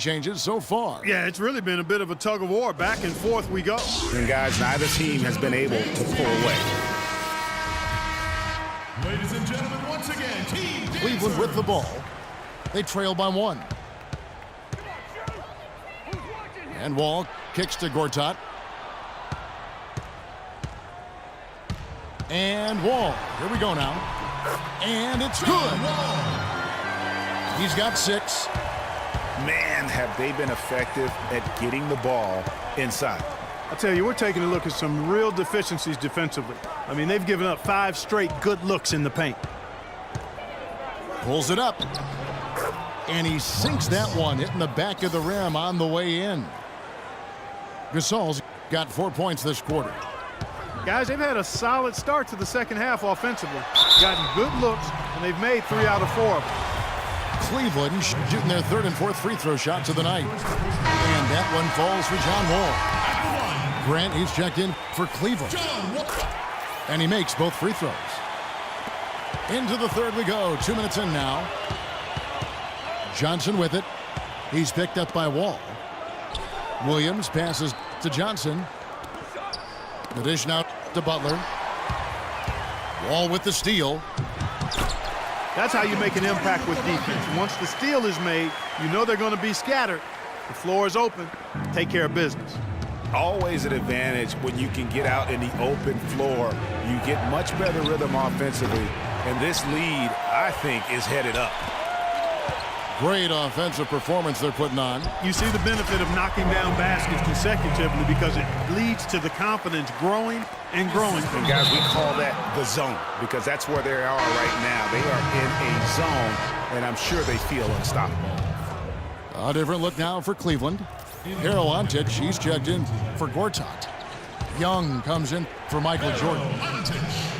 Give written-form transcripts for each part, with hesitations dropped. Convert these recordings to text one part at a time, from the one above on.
changes so far. Yeah, it's really been a bit of a tug of war. Back and forth we go. And guys, neither team has been able to pull away. Ladies and gentlemen, once again, Team Cleveland with the ball. They trail by 1. And Wall kicks to Gortat. And Wall. Here we go now. And it's good. He's got 6. Man, have they been effective at getting the ball inside. I tell you, we're taking a look at some real deficiencies defensively. I mean, they've given up 5 straight good looks in the paint. Pulls it up. And he sinks that one, hitting the back of the rim on the way in. Gasol's got 4 points this quarter. Guys, they've had a solid start to the second half offensively. Gotten good looks, and they've made 3 out of 4 of them. Cleveland shooting their 3rd and 4th free throw shots of the night. And that one falls for John Wall. Grant, he's checked in for Cleveland. And he makes both free throws. Into the 3rd we go. 2 minutes in now. Johnson with it. He's picked up by Wall. Williams passes to Johnson. The dish now to Butler. Wall with the steal. That's how you make an impact with defense. Once the steal is made, you know they're going to be scattered. The floor is open. Take care of business. Always an advantage when you can get out in the open floor. You get much better rhythm offensively. And this lead, I think, is headed up. Great offensive performance they're putting on. You see the benefit of knocking down baskets consecutively because it leads to the confidence growing and growing. And guys, we call that the zone because that's where they are right now. They are in a zone, and I'm sure they feel unstoppable. A different look now for Cleveland. Harold Antich, he's checked in for Gortat. Young comes in for Michael Jordan.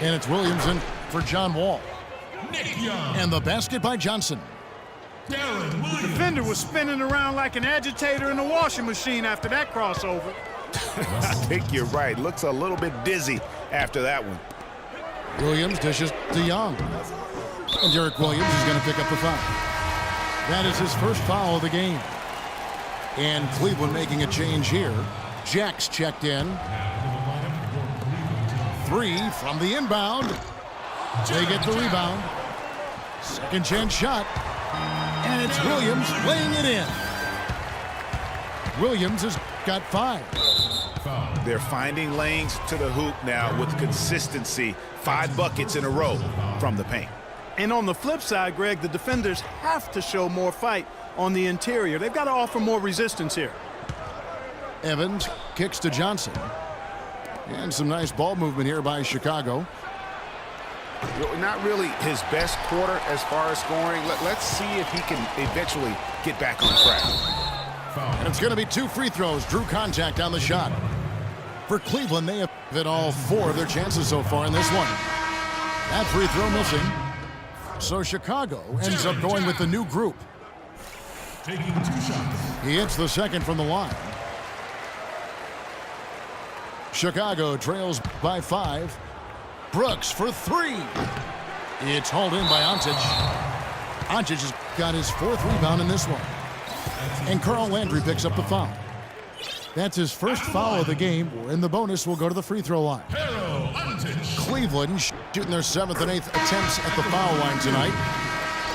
And it's Williams in for John Wall. And the basket by Johnson. The defender was spinning around like an agitator in a washing machine after that crossover. I think you're right. Looks a little bit dizzy after that one. Williams dishes to Young. And Derek Williams is going to pick up the foul. That is his first foul of the game. And Cleveland making a change here. Jack's checked in. 3 from the inbound. They get the rebound. Second chance shot. And it's Williams laying it in. Williams has got 5. They're finding lanes to the hoop now with consistency. 5 buckets in a row from the paint. And on the flip side, Greg, the defenders have to show more fight on the interior. They've got to offer more resistance here. Evans kicks to Johnson. And some nice ball movement here by Chicago. Not really his best quarter as far as scoring. Let's see if he can eventually get back on track. And it's going to be 2 free throws. Drew contact on the shot. For Cleveland, they have hit all 4 of their chances so far in this one. That free throw missing. So Chicago ends up going with the new group. Taking 2 shots. He hits the second from the line. Chicago trails by 5. Brooks for 3. It's hauled in by Antich. Antich has got his 4th rebound in this one. And Carl Landry picks up the foul. That's his first foul of the game, and the bonus will go to the free throw line. Cleveland shooting their 7th and 8th attempts at the foul line tonight.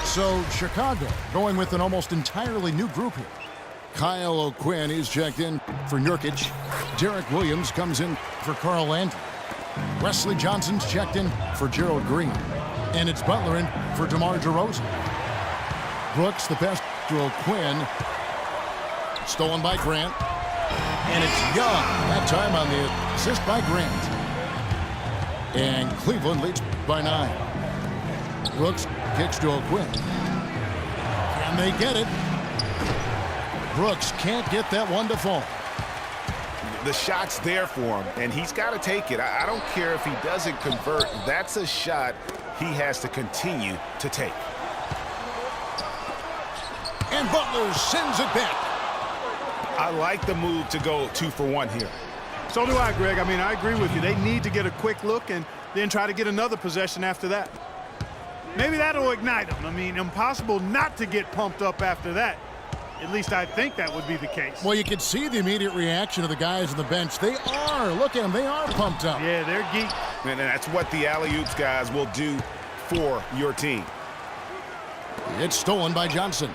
So Chicago going with an almost entirely new group here. Kyle O'Quinn is checked in for Nurkic. Derek Williams comes in for Carl Landry. Wesley Johnson's checked in for Gerald Green. And it's Butler in for DeMar DeRozan. Brooks, the pass to O'Quinn. Stolen by Grant. And it's Young, that time on the assist by Grant. And Cleveland leads by 9. Brooks kicks to O'Quinn. Can they get it? Brooks can't get that one to fall. The shot's there for him, and he's got to take it. I don't care if he doesn't convert. That's a shot he has to continue to take. And Butler sends it back. I like the move to go 2 for 1 here. So do I, Greg. I mean, I agree with you. They need to get a quick look and then try to get another possession after that. Maybe that'll ignite them. I mean, impossible not to get pumped up after that. At least I think that would be the case. Well, you can see the immediate reaction of the guys on the bench. They are. Look at them. They are pumped up. Yeah, they're geeked. And that's what the alley-oops guys will do for your team. It's stolen by Johnson.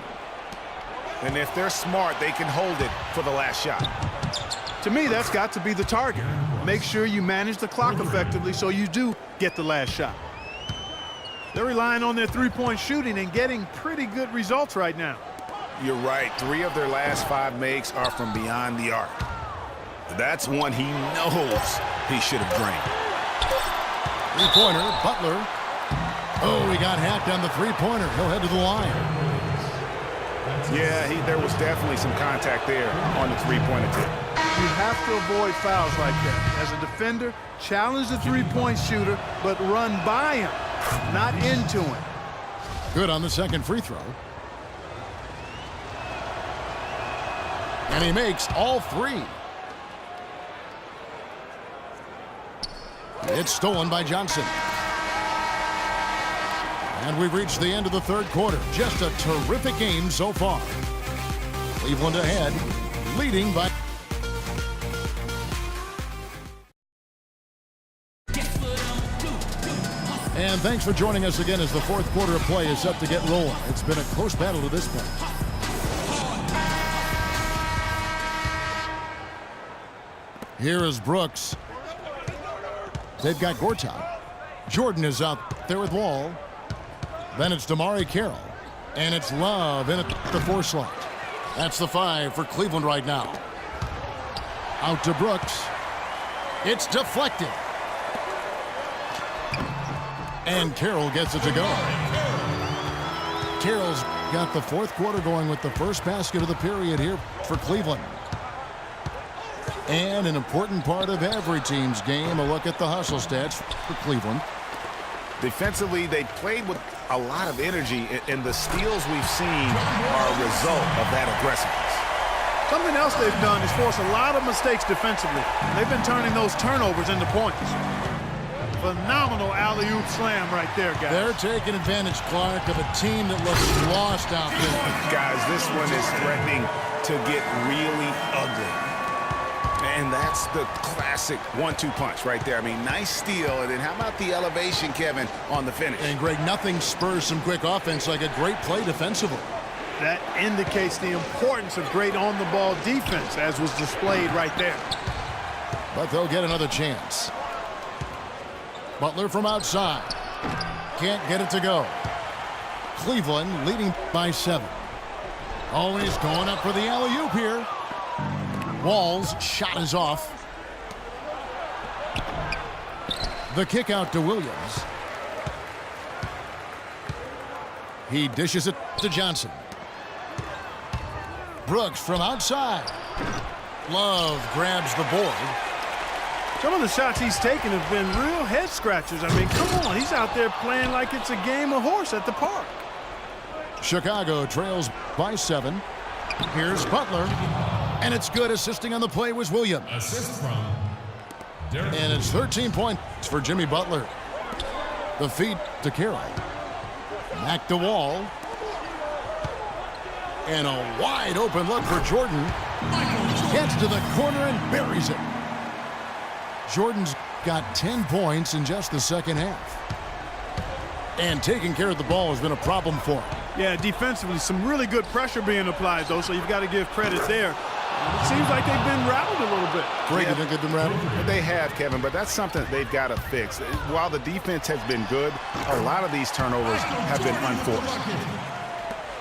And if they're smart, they can hold it for the last shot. To me, that's got to be the target. Make sure you manage the clock effectively so you do get the last shot. They're relying on their three-point shooting and getting pretty good results right now. You're right. 3 of their last 5 makes are from beyond the arc. That's one he knows he should have drained. Three-pointer, Butler. Oh, he got hacked on the three-pointer. He'll head to the line. Yeah, there was definitely some contact there on the three-pointer tip. You have to avoid fouls like that. As a defender, challenge the three-point shooter, but run by him, not into him. Good on the second free throw. And he makes all 3. It's stolen by Johnson. And we've reached the end of the third quarter. Just a terrific game so far. Cleveland ahead, leading by... And thanks for joining us again as the fourth quarter of play is set to get rolling. It's been a close battle to this point. Here is Brooks. They've got Gortat. Jordan is out there with Wall. Then it's DeMarre Carroll. And it's Love in at the 4 slot. That's the 5 for Cleveland right now. Out to Brooks. It's deflected. And Carroll gets it to go. Carroll's got the fourth quarter going with the first basket of the period here for Cleveland. And an important part of every team's game, a look at the hustle stats for Cleveland. Defensively, they played with a lot of energy, and the steals we've seen are a result of that aggressiveness. Something else they've done is force a lot of mistakes defensively. They've been turning those turnovers into points. Phenomenal alley-oop slam right there, guys. They're taking advantage, Clark, of a team that looks lost out there. Guys, this one is threatening to get really ugly. And that's the classic 1-2 punch right there. I mean, nice steal, and then how about the elevation, Kevin, on the finish? And, Greg, nothing spurs some quick offense like a great play defensively. That indicates the importance of great on-the-ball defense, as was displayed right there. But they'll get another chance. Butler from outside. Can't get it to go. Cleveland leading by 7. Oh, he's going up for the alley-oop here. Wall's shot is off. The kick out to Williams. He dishes it to Johnson. Brooks from outside. Love grabs the board. Some of the shots he's taken have been real head scratchers. I mean, come on, he's out there playing like it's a game of horse at the park. Chicago trails by 7. Here's Butler. And it's good. Assisting on the play was Williams. Assist from Derek. And it's 13 points for Jimmy Butler. The feed to Carroll. Back to Wall. And a wide open look for Jordan. Gets to the corner and buries it. Jordan's got 10 points in just the second half. And taking care of the ball has been a problem for him. Yeah, defensively, some really good pressure being applied, though, so you've got to give credit there. It seems like they've been rattled a little bit. Greg, you think they've been rattled? They have, Kevin, but that's something they've got to fix. While the defense has been good, a lot of these turnovers have been unforced.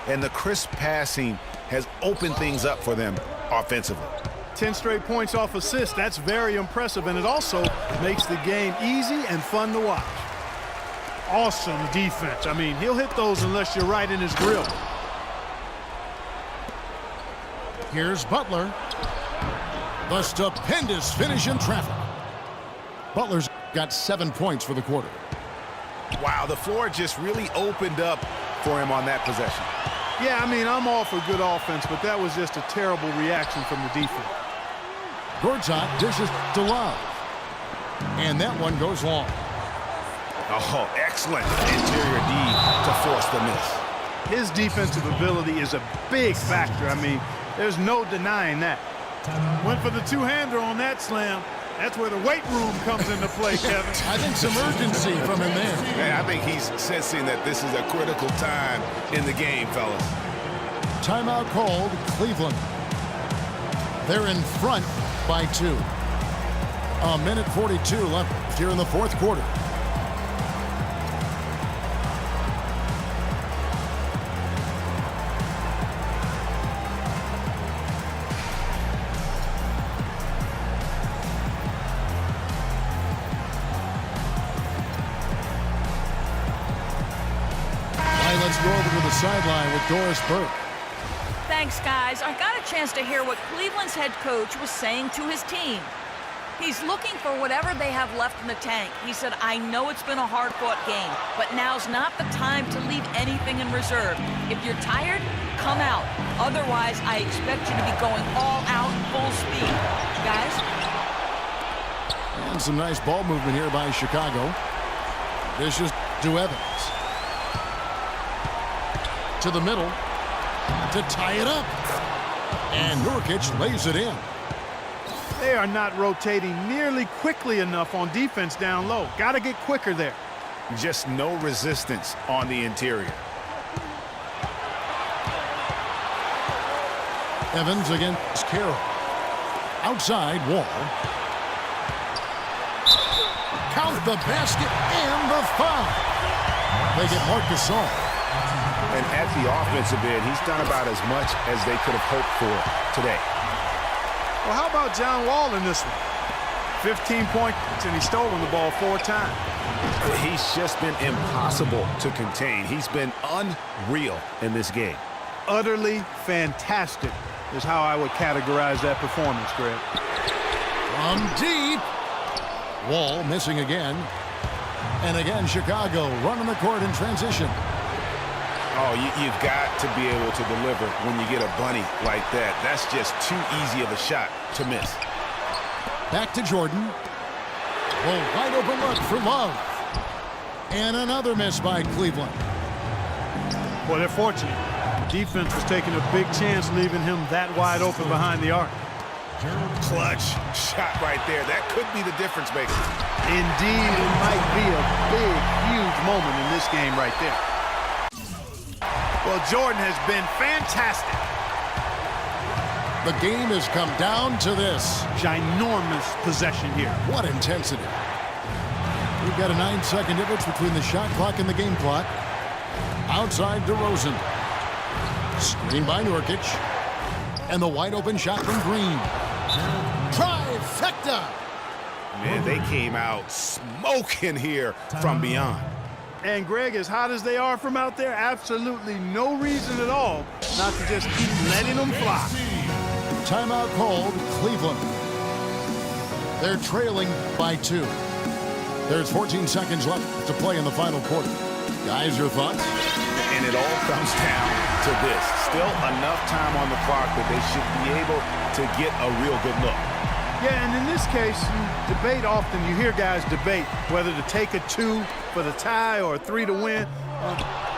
And the crisp passing has opened things up for them offensively. 10 straight points off assists. That's very impressive, and it also makes the game easy and fun to watch. Awesome defense. I mean, he'll hit those unless you're right in his grill. Here's Butler. The stupendous finish in traffic. Butler's got 7 points for the quarter. Wow, the floor just really opened up for him on that possession. Yeah, I mean, I'm all for good offense, but that was just a terrible reaction from the defense. Gortat dishes to Love. And that one goes long. Oh, excellent interior D to force the miss. His defensive ability is a big factor. I mean, there's no denying that. Went for the two-hander on that slam. That's where the weight room comes into play, Kevin. I think some urgency from him there. Yeah, I think he's sensing that this is a critical time in the game, fellas. Timeout called, Cleveland. They're in front by 2. A minute 42 left here in the fourth quarter. Let's go over to the sideline with Doris Burke. Thanks, guys. I got a chance to hear what Cleveland's head coach was saying to his team. He's looking for whatever they have left in the tank. He said, I know it's been a hard-fought game, but now's not the time to leave anything in reserve. If you're tired, come out. Otherwise, I expect you to be going all out full speed. Guys? And some nice ball movement here by Chicago. This is to Evans. To the middle to tie it up. And Nurkic lays it in. They are not rotating nearly quickly enough on defense down low. Got to get quicker there. Just no resistance on the interior. Evans against Carroll. Outside, Wall. Count the basket and the foul. They get Marc Gasol. And at the offensive end, he's done about as much as they could have hoped for today. Well, how about John Wall in this one? 15 points, and he's stolen the ball 4 times. He's just been impossible to contain. He's been unreal in this game. Utterly fantastic is how I would categorize that performance, Greg. From deep. Wall missing again. And again, Chicago running the court in transition. Oh, you've got to be able to deliver when you get a bunny like that. That's just too easy of a shot to miss. Back to Jordan. Well, wide open look for Love. And another miss by Cleveland. Well, they're fortunate. Defense was taking a big chance leaving him that wide open behind the arc. Clutch shot right there. That could be the difference maker. Indeed, it might be a big, huge moment in this game right there. Well, Jordan has been fantastic. The game has come down to this. Ginormous possession here. What intensity. We've got a 9-second difference between the shot clock and the game clock. Outside DeRozan. Screen by Nurkic. And the wide open shot from Green. Trifecta. Man, they came out smoking here from beyond. And Greg, as hot as they are from out there, absolutely no reason at all not to just keep letting them fly. Timeout called, Cleveland. They're trailing by 2. There's 14 seconds left to play in the final quarter. Guys, your thoughts? And it all comes down to this. Still enough time on the clock that they should be able to get a real good look. Yeah, and in this case, you debate often. You hear guys debate whether to take a 2 for the tie or a 3 to win.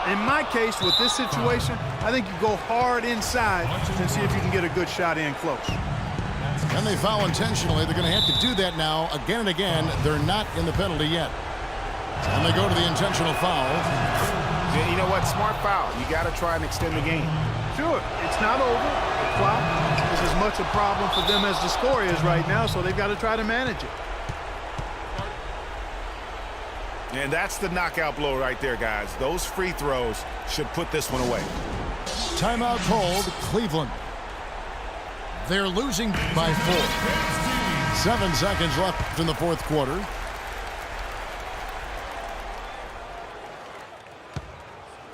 In my case, with this situation, I think you go hard inside and see if you can get a good shot in close. And they foul intentionally. They're going to have to do that now again and again. They're not in the penalty yet. And they go to the intentional foul. Yeah, you know what? Smart foul. You got to try and extend the game. Sure, it's not over. The clock is as much a problem for them as the score is right now, so they've got to try to manage it. And that's the knockout blow right there, guys. Those free throws should put this one away. Timeout called, Cleveland. They're losing by 4. 7 seconds left in the fourth quarter.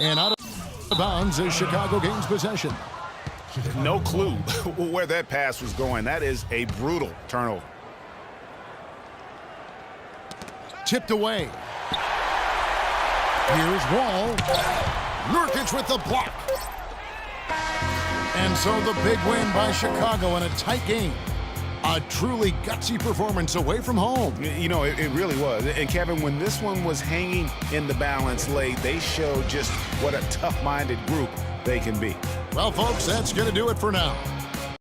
And out of bounds as Chicago gains possession. No clue where that pass was going. That is a brutal turnover. Tipped away. Here's Wall. Nurkic with the block. And so the big win by Chicago in a tight game. A truly gutsy performance away from home. You know, it really was. And Kevin, when this one was hanging in the balance late, they showed just what a tough-minded group they can be. Well, folks, that's going to do it for now.